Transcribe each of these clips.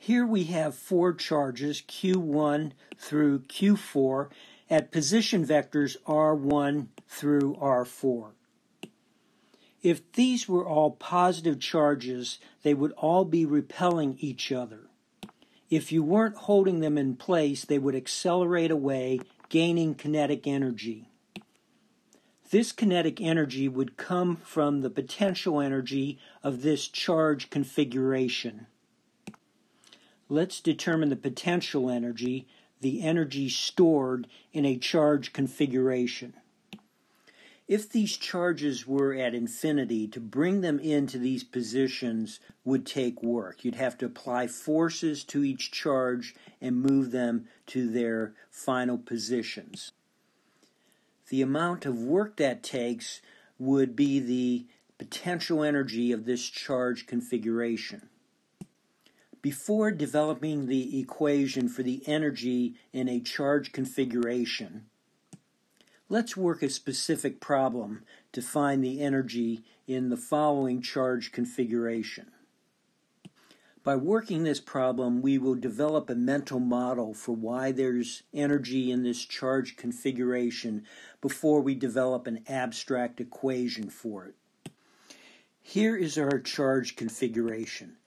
Here we have four charges, Q1 through Q4, at position vectors R1 through R4. If these were all positive charges, they would all be repelling each other. If you weren't holding them in place, they would accelerate away, gaining kinetic energy. This kinetic energy would come from the potential energy of this charge configuration. Let's determine the potential energy, the energy stored in a charge configuration. If these charges were at infinity, to bring them into these positions would take work. You'd have to apply forces to each charge and move them to their final positions. The amount of work that takes would be the potential energy of this charge configuration. Before developing the equation for the energy in a charge configuration, let's work a specific problem to find the energy in the following charge configuration. By working this problem, we will develop a mental model for why there's energy in this charge configuration before we develop an abstract equation for it. Here is our charge configuration.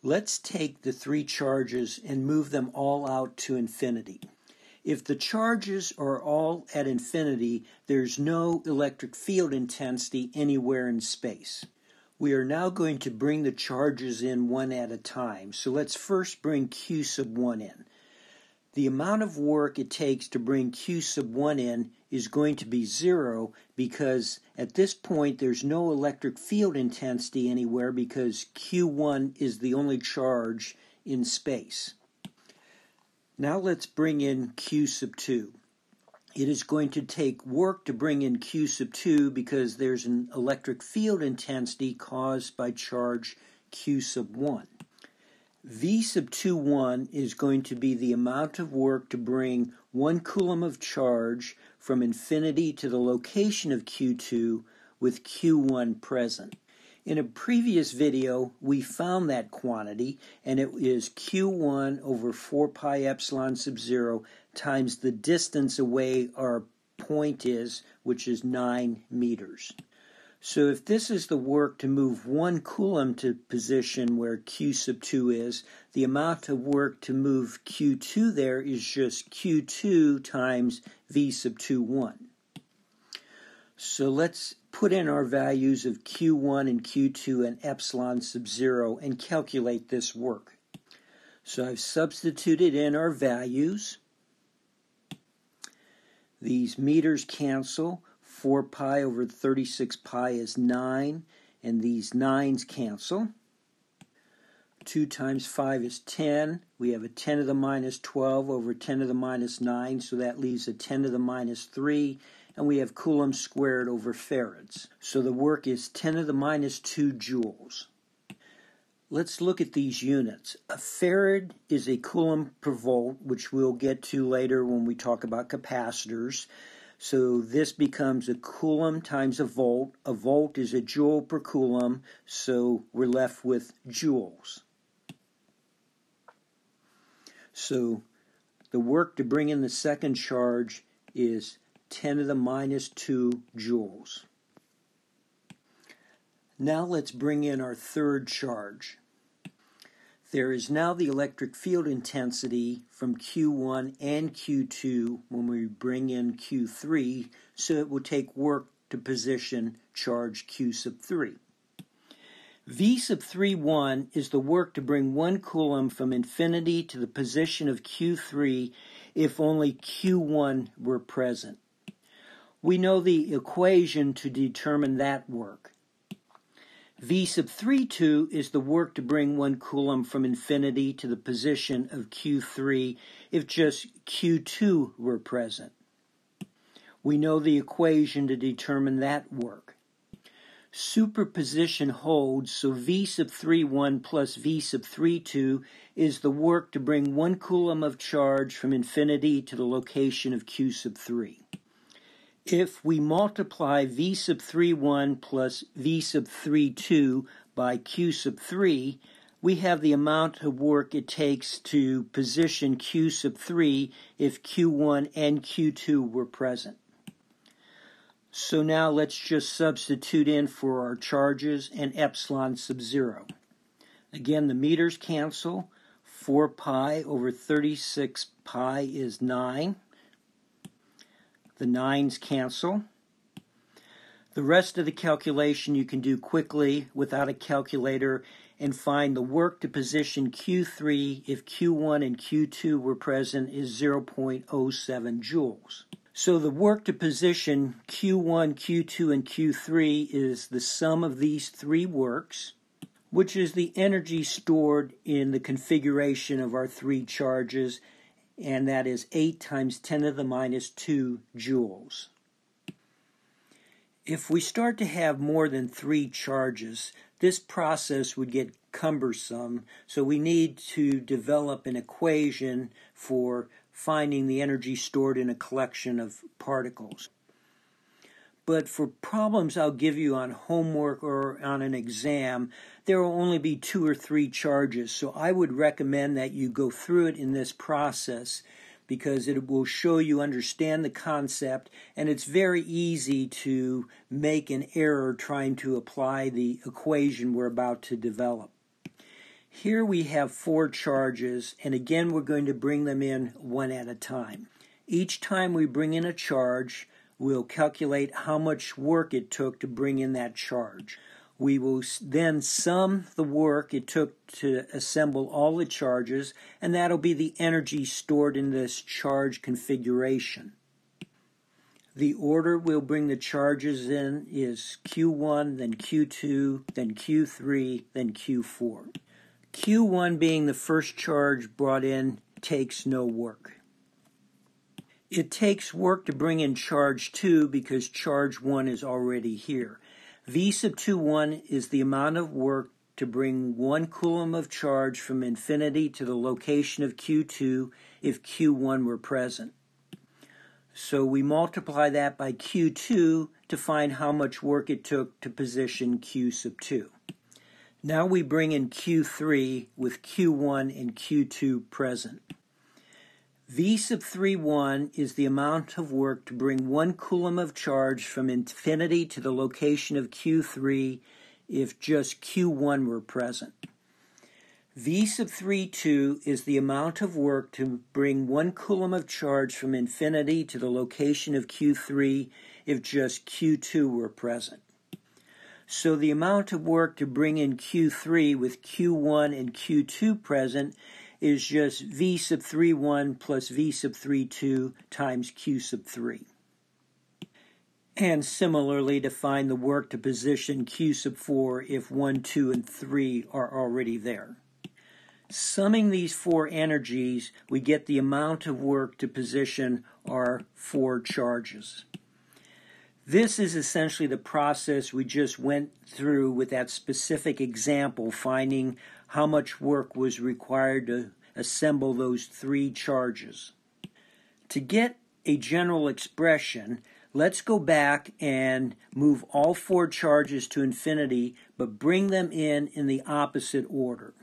Let's take the three charges and move them all out to infinity. If the charges are all at infinity, there's no electric field intensity anywhere in space. We are now going to bring the charges in one at a time. So let's first bring Q sub 1 in. The amount of work it takes to bring Q sub 1 in is going to be 0 because at this point there's no electric field intensity anywhere because Q1 is the only charge in space. Now let's bring in Q sub 2. It is going to take work to bring in Q sub 2 because there's an electric field intensity caused by charge Q sub 1. V sub 2(1) is going to be the amount of work to bring 1 coulomb of charge from infinity to the location of Q2 with Q1 present. In a previous video, we found that quantity, and it is Q1 over 4 pi epsilon sub 0 times the distance away our point is, which is 9 meters. So if this is the work to move 1 coulomb to position where Q sub 2 is, the amount of work to move Q2 there is just Q2 times V sub 2(1). So let's put in our values of Q1 and Q2 and epsilon sub 0 and calculate this work. So I've substituted in our values. These meters cancel. 4 pi over 36 pi is 9, and these 9s cancel. 2 times 5 is 10. We have a 10 to the minus 12 over 10 to the minus 9, so that leaves a 10 to the minus 3, and we have coulombs squared over farads. So the work is 10 to the minus 2 joules. Let's look at these units. A farad is a coulomb per volt, which we'll get to later when we talk about capacitors. So this becomes a coulomb times a volt. A volt is a joule per coulomb, so we're left with joules. So the work to bring in the second charge is 10 to the minus 2 joules. Now let's bring in our third charge. There is now the electric field intensity from Q1 and Q2 when we bring in Q3, so it will take work to position charge Q sub 3. V sub 3(1) is the work to bring 1 coulomb from infinity to the position of Q3 if only Q1 were present. We know the equation to determine that work. V sub 3(2) is the work to bring 1 coulomb from infinity to the position of Q3 if just Q2 were present. We know the equation to determine that work. Superposition holds, so V sub 3(1) plus V sub 3(2) is the work to bring 1 coulomb of charge from infinity to the location of Q sub 3. If we multiply V sub 3(1) plus V sub 3(2) by Q sub 3, we have the amount of work it takes to position Q sub 3 if Q1 and Q2 were present. So now let's just substitute in for our charges and epsilon sub 0. Again, the meters cancel. 4 pi over 36 pi is 9. The 9's cancel. The rest of the calculation you can do quickly without a calculator and find the work to position Q3 if Q1 and Q2 were present is 0.07 joules. So the work to position Q1, Q2, and Q3 is the sum of these three works, which is the energy stored in the configuration of our three charges, and that is 8 times 10 to the minus 2 joules. If we start to have more than 3 charges, this process would get cumbersome, so we need to develop an equation for finding the energy stored in a collection of particles. But for problems I'll give you on homework or on an exam, there will only be 2 or 3 charges, so I would recommend that you go through it in this process because it will show you understand the concept, and it's very easy to make an error trying to apply the equation we're about to develop. Here we have 4 charges, and again we're going to bring them in one at a time. Each time we bring in a charge, we'll calculate how much work it took to bring in that charge. We will then sum the work it took to assemble all the charges, and that'll be the energy stored in this charge configuration. The order we'll bring the charges in is Q1, then Q2, then Q3, then Q4. Q1 being the first charge brought in takes no work. It takes work to bring in charge 2 because charge 1 is already here. V sub 2(1) is the amount of work to bring 1 coulomb of charge from infinity to the location of Q2 if Q1 were present. So we multiply that by Q2 to find how much work it took to position Q sub 2. Now we bring in Q3 with Q1 and Q2 present. V sub 3(1) is the amount of work to bring 1 coulomb of charge from infinity to the location of Q3 if just Q1 were present. V sub 3(2) is the amount of work to bring 1 coulomb of charge from infinity to the location of Q3 if just Q2 were present. So the amount of work to bring in Q3 with Q1 and Q2 present is just V sub 3(1) plus V sub 3(2) times Q sub 3. And similarly to find the work to position Q sub 4 if 1, 2, and 3 are already there. Summing these 4 energies, we get the amount of work to position our 4 charges. This is essentially the process we just went through with that specific example, finding how much work was required to assemble those 3 charges. To get a general expression, let's go back and move all 4 charges to infinity, but bring them in the opposite order.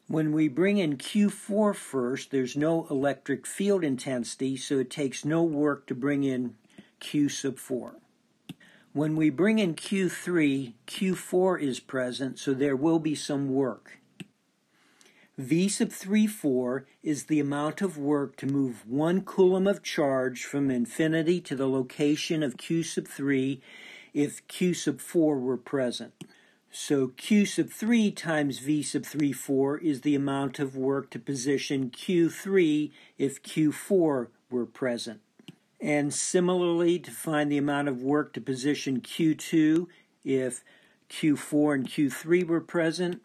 When we bring in Q4 first, there's no electric field intensity, so it takes no work to bring in Q sub 4. When we bring in Q3, Q4 is present, so there will be some work. V sub 3(4) is the amount of work to move 1 coulomb of charge from infinity to the location of Q sub 3 if Q sub 4 were present. So Q sub 3 times V sub 3(4) is the amount of work to position Q3 if Q4 were present. And similarly, to find the amount of work to position Q2 if Q4 and Q3 were present.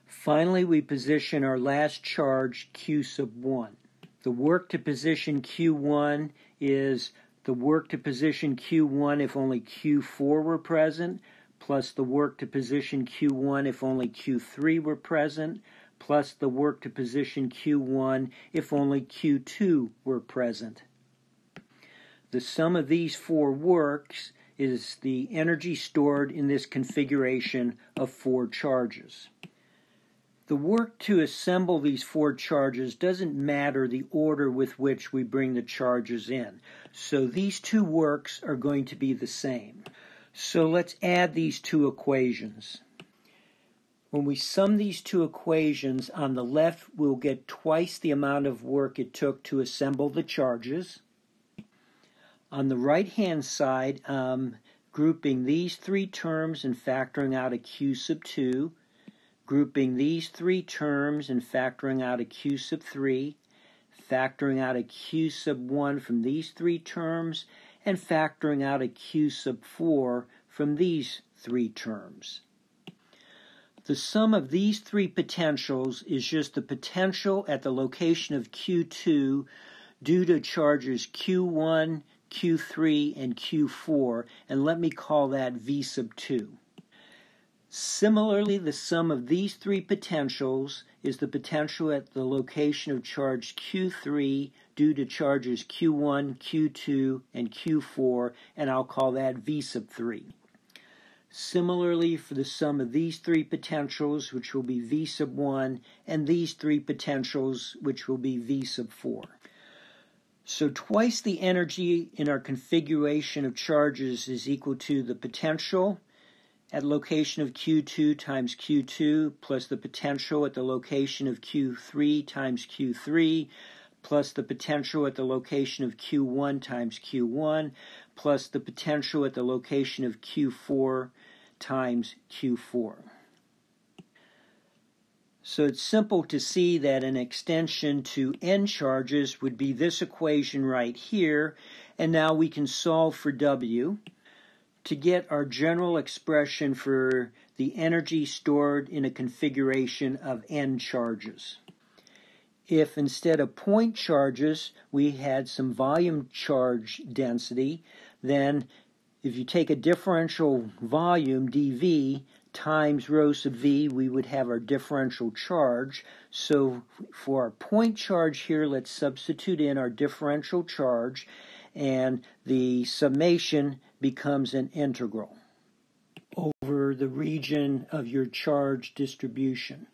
Finally, we position our last charge, Q sub 1. The work to position Q1 is the work to position Q1 if only Q4 were present, plus the work to position Q1 if only Q3 were present, plus the work to position Q1 if only Q2 were present. The sum of these 4 works is the energy stored in this configuration of 4 charges. The work to assemble these four charges doesn't matter the order with which we bring the charges in. So these two works are going to be the same. So let's add these two equations. When we sum these two equations, on the left we'll get twice the amount of work it took to assemble the charges. On the right-hand side, grouping these three terms and factoring out a q sub 2, grouping these three terms and factoring out a q sub 3, factoring out a q sub 1 from these three terms, and factoring out a q sub 4 from these three terms. The sum of these three potentials is just the potential at the location of Q2 due to charges Q1, Q3, and Q4, and let me call that V sub 2. Similarly, the sum of these three potentials is the potential at the location of charge Q3 due to charges Q1, Q2, and Q4, and I'll call that V sub 3. Similarly, for the sum of these three potentials, which will be V sub 1, and these three potentials, which will be V sub 4. So twice the energy in our configuration of charges is equal to the potential at location of Q2 times Q2 plus the potential at the location of Q3 times Q3 plus the potential at the location of Q1 times Q1 plus the potential at the location of Q4 times Q4. So it's simple to see that an extension to n charges would be this equation right here, and now we can solve for W to get our general expression for the energy stored in a configuration of n charges. If instead of point charges we had some volume charge density, then if you take a differential volume dV times rho sub v, we would have our differential charge. So for our point charge here, let's substitute in our differential charge, and the summation becomes an integral over the region of your charge distribution.